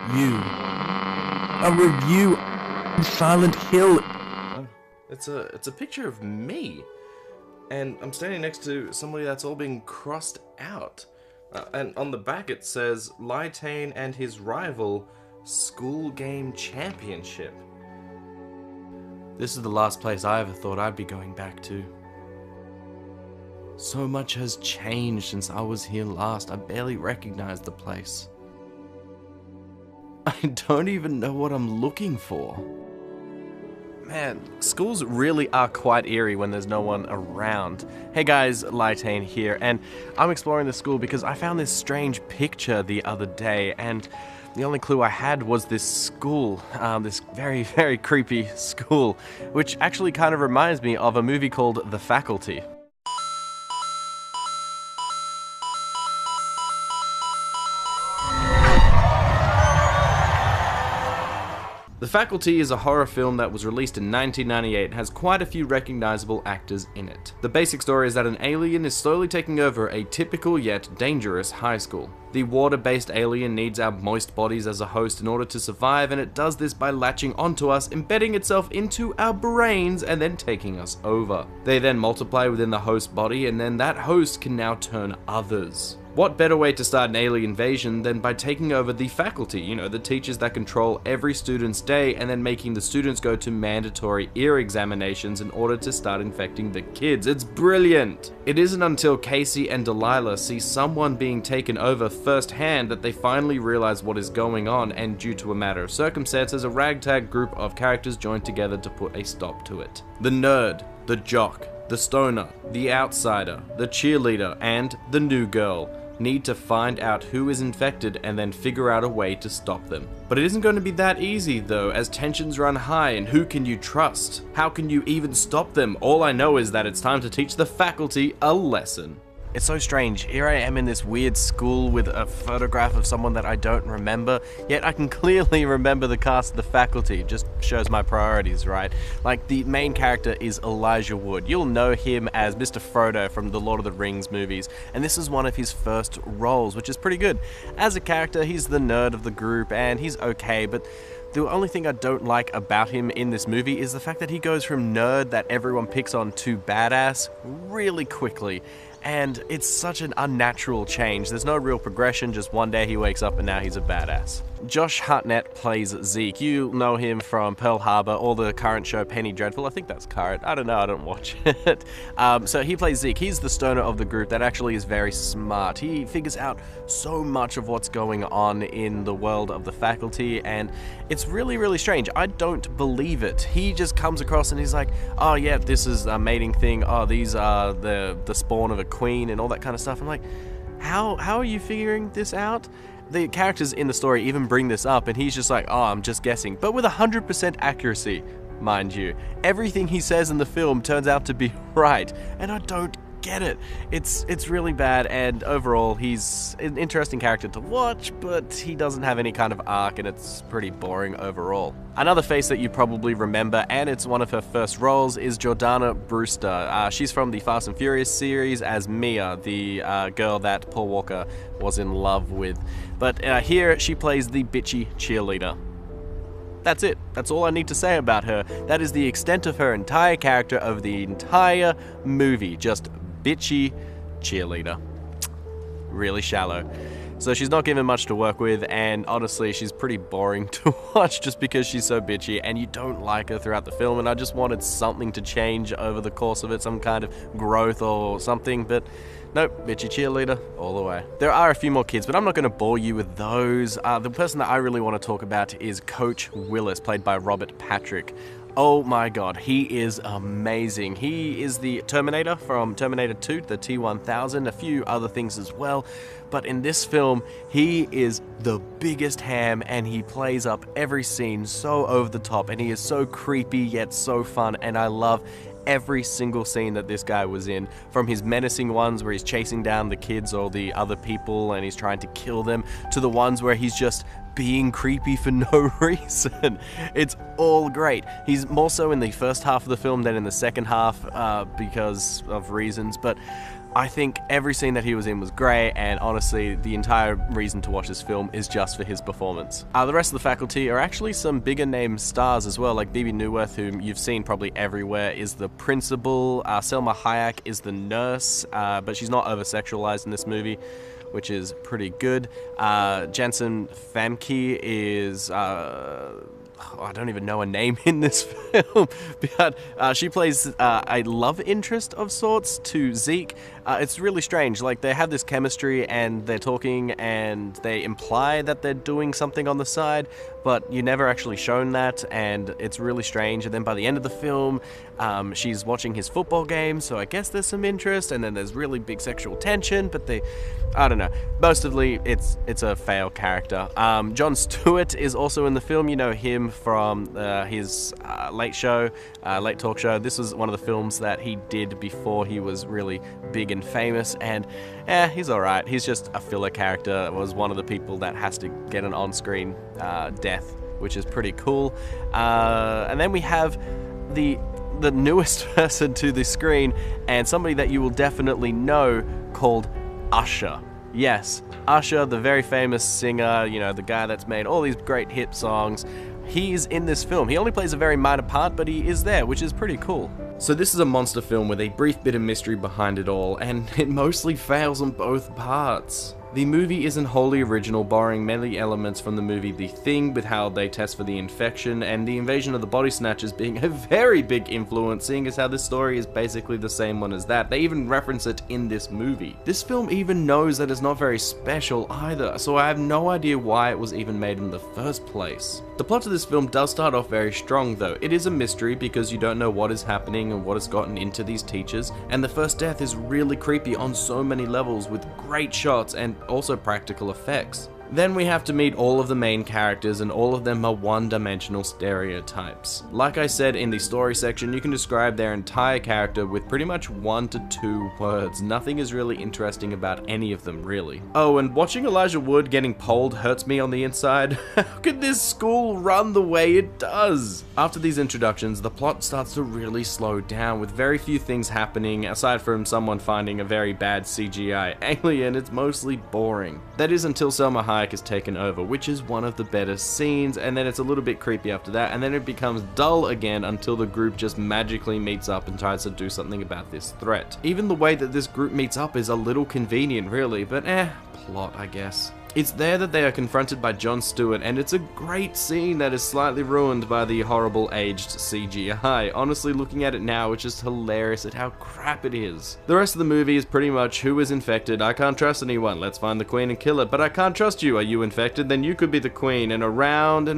You. A review of Silent Hill. It's a picture of me, and I'm standing next to somebody that's all been crossed out. And on the back it says Lytane and his rival school game championship. This is the last place I ever thought I'd be going back to. So much has changed since I was here last. I barely recognized the place. I don't even know what I'm looking for. Man, schools really are quite eerie when there's no one around. Hey guys, Lytane here, and I'm exploring the school because I found this strange picture the other day, and the only clue I had was this school, this very, very creepy school, which actually kind of reminds me of a movie called The Faculty. The Faculty is a horror film that was released in 1998 and has quite a few recognizable actors in it. The basic story is that an alien is slowly taking over a typical yet dangerous high school. The water-based alien needs our moist bodies as a host in order to survive, and it does this by latching onto us, embedding itself into our brains, and then taking us over. They then multiply within the host body, and then that host can now turn others. What better way to start an alien invasion than by taking over the faculty, you know, the teachers that control every student's day, and then making the students go to mandatory ear examinations in order to start infecting the kids. It's brilliant! It isn't until Casey and Delilah see someone being taken over firsthand that they finally realize what is going on, and due to a matter of circumstances, a ragtag group of characters join together to put a stop to it. The nerd, the jock, the stoner, the outsider, the cheerleader, and the new girl need to find out who is infected and then figure out a way to stop them. But it isn't going to be that easy though, as tensions run high, and who can you trust? How can you even stop them? All I know is that it's time to teach the faculty a lesson. It's so strange. Here I am in this weird school with a photograph of someone that I don't remember, yet I can clearly remember the cast of the faculty. It just shows my priorities, right? Like, the main character is Elijah Wood. You'll know him as Mr. Frodo from the Lord of the Rings movies, and this is one of his first roles, which is pretty good. As a character, he's the nerd of the group, and he's okay, but the only thing I don't like about him in this movie is the fact that he goes from nerd that everyone picks on to badass really quickly. And it's such an unnatural change. There's no real progression, just one day he wakes up and now he's a badass. Josh Hartnett plays Zeke. You know him from Pearl Harbor or the current show Penny Dreadful. I think that's current. I don't know, I don't watch it. So he plays Zeke. He's the stoner of the group that actually is very smart. He figures out so much of what's going on in the world of the faculty, and it's really, really strange. I don't believe it. He just comes across and he's like, oh yeah, this is a mating thing. Oh, these are the spawn of a queen and all that kind of stuff. I'm like, how are you figuring this out? The characters in the story even bring this up, and he's just like, oh, I'm just guessing. But with 100% accuracy, mind you. Everything he says in the film turns out to be right, and I don't get it. It's really bad, and overall, he's an interesting character to watch, but he doesn't have any kind of arc, and it's pretty boring overall. Another face that you probably remember, and it's one of her first roles, is Jordana Brewster. She's from the Fast and Furious series as Mia, the girl that Paul Walker was in love with. But here, she plays the bitchy cheerleader. That's it. That's all I need to say about her. That is the extent of her entire character of the entire movie. Just bitchy cheerleader. Really shallow. So she's not given much to work with, and honestly, she's pretty boring to watch just because she's so bitchy, and you don't like her throughout the film, and I just wanted something to change over the course of it, some kind of growth or something, but nope, bitchy cheerleader all the way. There are a few more kids, but I'm not going to bore you with those. The person that I really want to talk about is Coach Willis, played by Robert Patrick. Oh my god, he is amazing. He is the Terminator from Terminator 2, the T-1000, a few other things as well. But in this film, he is the biggest ham, and he plays up every scene so over the top, and he is so creepy yet so fun, and I love every single scene that this guy was in, from his menacing ones where he's chasing down the kids or the other people and he's trying to kill them, to the ones where he's just being creepy for no reason. It's all great. He's more so in the first half of the film than in the second half because of reasons, but I think every scene that he was in was great, and honestly, the entire reason to watch this film is just for his performance. The rest of the faculty are actually some bigger name stars as well, like Bebe Neuwirth, whom you've seen probably everywhere, is the principal. Selma Hayek is the nurse, but she's not over-sexualized in this movie, which is pretty good. Jensen Famke is... I don't even know a name in this film, but she plays a love interest of sorts to Zeke. It's really strange. Like, they have this chemistry and they're talking and they imply that they're doing something on the side, but you're never actually shown that, and it's really strange. And then by the end of the film, she's watching his football game, so I guess there's some interest, and then there's really big sexual tension, but I don't know. Mostly, it's a fail character. Jon Stewart is also in the film. You know him from his late talk show. This was one of the films that he did before he was really big and famous, and he's alright. He's just a filler character. Was one of the people that has to get an on-screen death, which is pretty cool. And then we have the newest person to the screen, and somebody that you will definitely know, called Usher. Yes, Usher, the very famous singer, you know, the guy that's made all these great hit songs. He's in this film. He only plays a very minor part, but he is there, which is pretty cool. So this is a monster film with a brief bit of mystery behind it all, and it mostly fails on both parts. The movie isn't wholly original, borrowing many elements from the movie The Thing, with how they test for the infection, and the invasion of the body snatchers being a very big influence, seeing as how this story is basically the same one as that. They even reference it in this movie. This film even knows that it's not very special either, so I have no idea why it was even made in the first place. The plot of this film does start off very strong though. It is a mystery because you don't know what is happening and what has gotten into these teachers, and the first death is really creepy on so many levels with great shots and also practical effects. Then we have to meet all of the main characters, and all of them are one-dimensional stereotypes. Like I said in the story section, you can describe their entire character with pretty much 1 to 2 words. Nothing is really interesting about any of them, really. Oh, and watching Elijah Wood getting poled hurts me on the inside. How could this school run the way it does? After these introductions, the plot starts to really slow down, with very few things happening, aside from someone finding a very bad CGI alien. It's mostly boring. That is until Selma Hayek is taken over, which is one of the better scenes, and then it's a little bit creepy after that, and then it becomes dull again until the group just magically meets up and tries to do something about this threat. Even the way that this group meets up is a little convenient, really, but plot, I guess. It's there that they are confronted by Jon Stewart, and it's a great scene that is slightly ruined by the horrible aged CGI. Honestly, looking at it now, it's just hilarious at how crap it is. The rest of the movie is pretty much, who is infected? I can't trust anyone. Let's find the queen and kill it. But I can't trust you. Are you infected? Then you could be the queen. And around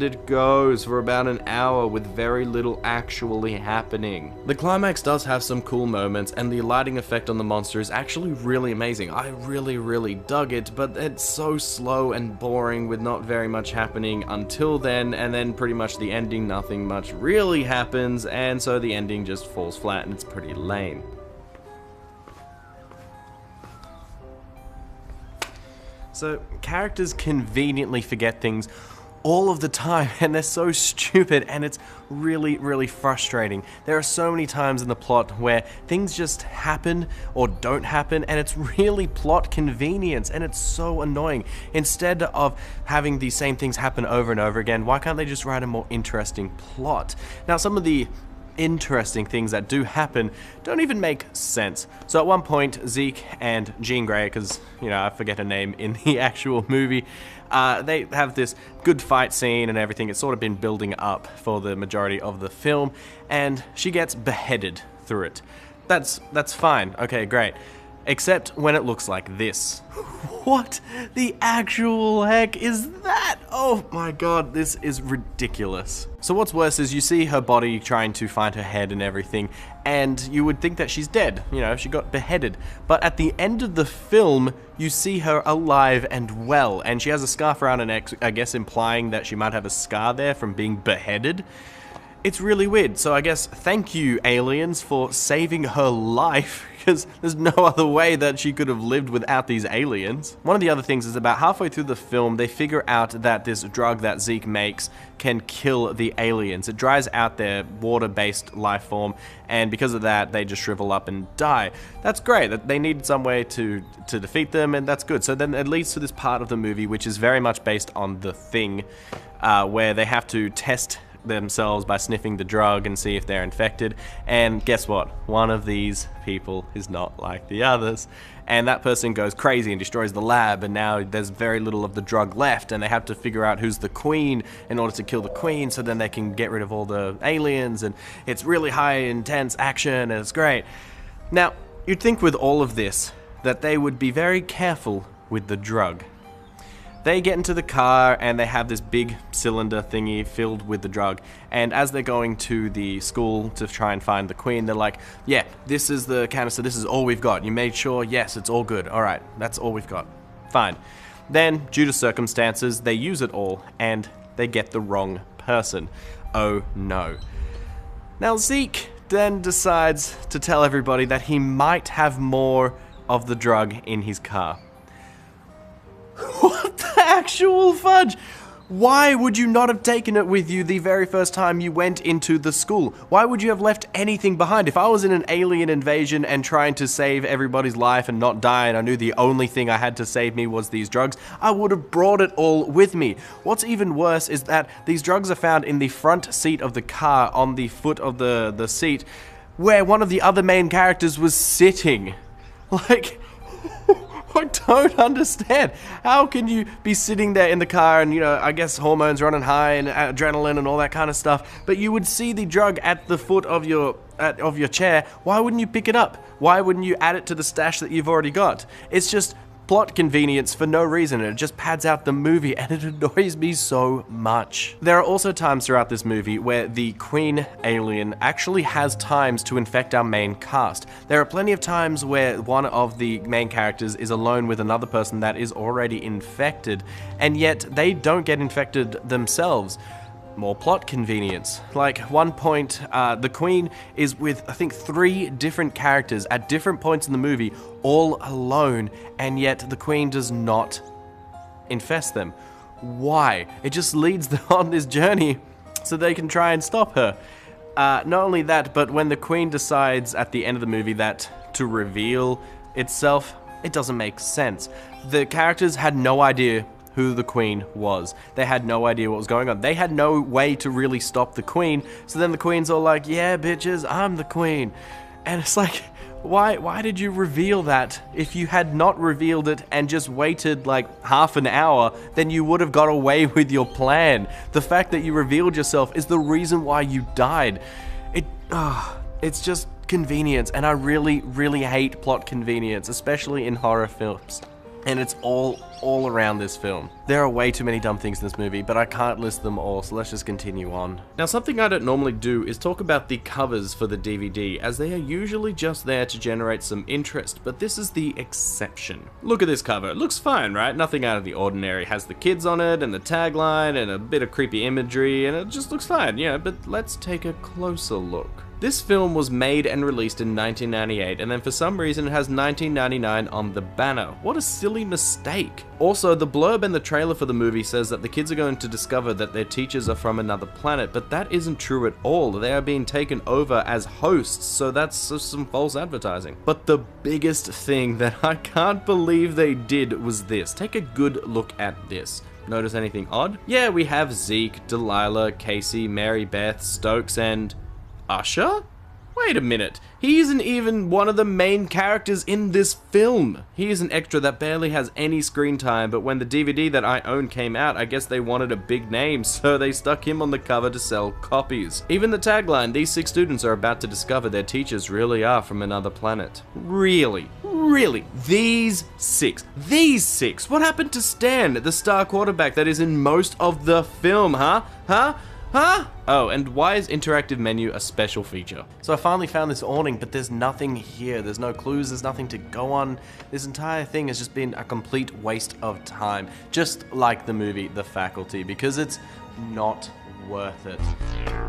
it goes for about an hour with very little actually happening. The climax does have some cool moments, and the lighting effect on the monster is actually really amazing. I really dug it, but it's so slow and boring with not very much happening until then, and then pretty much the ending, nothing much really happens, and so the ending just falls flat and it's pretty lame. So, characters conveniently forget things all of the time, and they're so stupid, and it's really frustrating. There are so many times in the plot where things just happen or don't happen, and it's really plot convenience, and it's so annoying. Instead of having the same things happen over and over again, why can't they just write a more interesting plot? Now, some of the interesting things that do happen don't even make sense. So at one point, Zeke and Jean Grey, because, you know, I forget her name in the actual movie, they have this good fight scene and everything. It's sort of been building up for the majority of the film, and she gets beheaded through it. That's fine. Okay, great. Except when it looks like this. What the actual heck is that? Oh my god, this is ridiculous. So what's worse is you see her body trying to find her head and everything, and you would think that she's dead. You know, she got beheaded. But at the end of the film, you see her alive and well, and she has a scarf around her neck, I guess implying that she might have a scar there from being beheaded. It's really weird. So I guess thank you, aliens, for saving her life, because there's no other way that she could have lived without these aliens. One of the other things is about halfway through the film, they figure out that this drug that Zeke makes can kill the aliens. It dries out their water-based life form, and because of that, they just shrivel up and die. That's great. They needed some way to defeat them, and that's good. So then it leads to this part of the movie, which is very much based on The Thing, where they have to test themselves by sniffing the drug and see if they're infected, and guess what? One of these people is not like the others, and that person goes crazy and destroys the lab, and now there's very little of the drug left, and they have to figure out who's the queen in order to kill the queen so then they can get rid of all the aliens, and it's really high intense action and it's great. Now, you'd think with all of this that they would be very careful with the drug. They get into the car and they have this big cylinder thingy filled with the drug, and as they're going to the school to try and find the queen, they're like, yeah, this is the canister, this is all we've got. You made sure? Yes, it's all good. Alright, that's all we've got. Fine. Then, due to circumstances, they use it all and they get the wrong person. Oh no. Now Zeke then decides to tell everybody that he might have more of the drug in his car. What the actual fudge? Why would you not have taken it with you the very first time you went into the school? Why would you have left anything behind? If I was in an alien invasion and trying to save everybody's life and not die, and I knew the only thing I had to save me was these drugs, I would have brought it all with me. What's even worse is that these drugs are found in the front seat of the car, on the foot of the seat, where one of the other main characters was sitting. Like, I don't understand. How can you be sitting there in the car and, you know, I guess hormones running high and adrenaline and all that kind of stuff, but you would see the drug at the foot of your chair. Why wouldn't you pick it up? Why wouldn't you add it to the stash that you've already got? It's just plot convenience for no reason, and it just pads out the movie, and it annoys me so much. There are also times throughout this movie where the queen alien actually has times to infect our main cast. There are plenty of times where one of the main characters is alone with another person that is already infected, and yet they don't get infected themselves. More plot convenience. Like, one point, the queen is with, I think, 3 different characters at different points in the movie, all alone, and yet the queen does not infest them. Why? It just leads them on this journey so they can try and stop her. Not only that, but when the queen decides at the end of the movie that to reveal itself, it doesn't make sense. The characters had no idea who the queen was. They had no idea what was going on. They had no way to really stop the queen, so then the queen's all like, yeah, bitches, I'm the queen. And it's like, why did you reveal that? If you had not revealed it and just waited like half an hour, then you would have got away with your plan. The fact that you revealed yourself is the reason why you died. It's just convenience, and I really, really hate plot convenience, especially in horror films. And it's all around this film. There are way too many dumb things in this movie, but I can't list them all, so let's just continue on. Now, something I don't normally do is talk about the covers for the DVD, as they are usually just there to generate some interest, but this is the exception. Look at this cover. It looks fine, right? Nothing out of the ordinary. It has the kids on it, and the tagline, and a bit of creepy imagery, and it just looks fine, yeah, but let's take a closer look. This film was made and released in 1998, and then for some reason it has 1999 on the banner. What a silly mistake. Also, the blurb and the trailer for the movie says that the kids are going to discover that their teachers are from another planet, but that isn't true at all. They are being taken over as hosts, so that's just some false advertising. But the biggest thing that I can't believe they did was this. Take a good look at this. Notice anything odd? Yeah, we have Zeke, Delilah, Casey, Mary Beth, Stokes, and Usher? Wait a minute, he isn't even one of the main characters in this film. He is an extra that barely has any screen time, but when the DVD that I own came out, I guess they wanted a big name, so they stuck him on the cover to sell copies. Even the tagline, these 6 students are about to discover their teachers really are from another planet. Really? Really? These 6? These 6? What happened to Stan, the star quarterback that is in most of the film, huh? Oh, and why is interactive menu a special feature? So I finally found this awning, but there's nothing here. There's no clues, there's nothing to go on. This entire thing has just been a complete waste of time. Just like the movie The Faculty, because it's not worth it.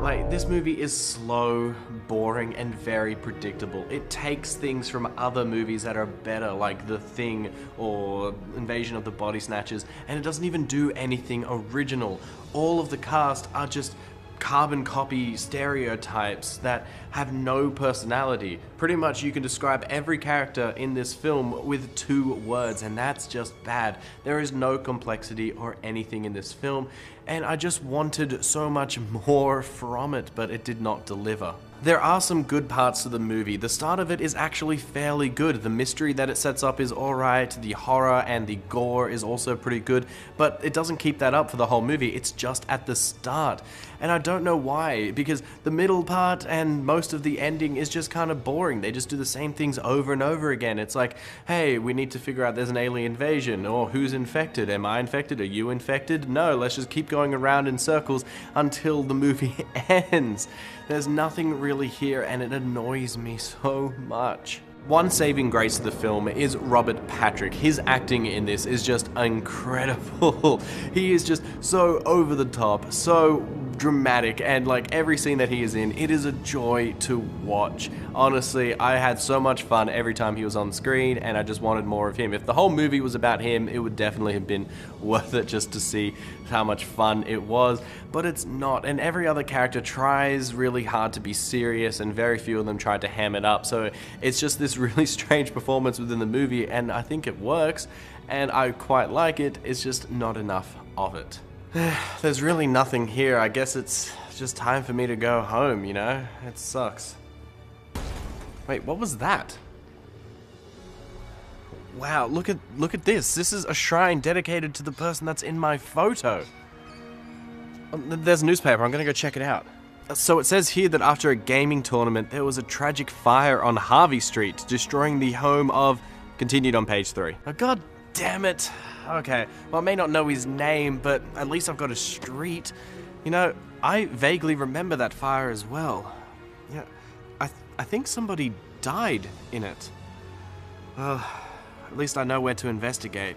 Like, this movie is slow, boring, and very predictable. It takes things from other movies that are better, like The Thing or Invasion of the Body Snatchers, and it doesn't even do anything original. All of the cast are just carbon copy stereotypes that have no personality. Pretty much you can describe every character in this film with 2 words, and that's just bad. There is no complexity or anything in this film, and I just wanted so much more from it, but it did not deliver. There are some good parts to the movie. The start of it is actually fairly good. The mystery that it sets up is alright, the horror and the gore is also pretty good, but it doesn't keep that up for the whole movie. It's just at the start. And I don't know why, because the middle part and most of the ending is just kind of boring. They just do the same things over and over again. It's like, hey, we need to figure out there's an alien invasion, or who's infected? Am I infected? Are you infected? No, let's just keep going around in circles until the movie ends. There's nothing really here, and it annoys me so much. One saving grace of the film is Robert Patrick. His acting in this is just incredible. He is just so over the top, so dramatic, and like every scene that he is in, it is a joy to watch. Honestly, I had so much fun every time he was on screen, and I just wanted more of him. If the whole movie was about him, it would definitely have been worth it just to see how much fun it was, but it's not, and every other character tries really hard to be serious, and very few of them tried to ham it up, so it's just this really strange performance within the movie, and I think it works, and I quite like it. It's just not enough of it. There's really nothing here. I guess it's just time for me to go home, you know? It sucks. Wait, what was that? Wow, look at this. This is a shrine dedicated to the person that's in my photo. There's a newspaper. I'm gonna go check it out. So it says here that after a gaming tournament, there was a tragic fire on Harvey Street, destroying the home of... Continued on page 3. Oh, god damn it. Okay, well, I may not know his name, but at least I've got a street. You know, I vaguely remember that fire as well. Yeah, I think somebody died in it. Well, at least I know where to investigate.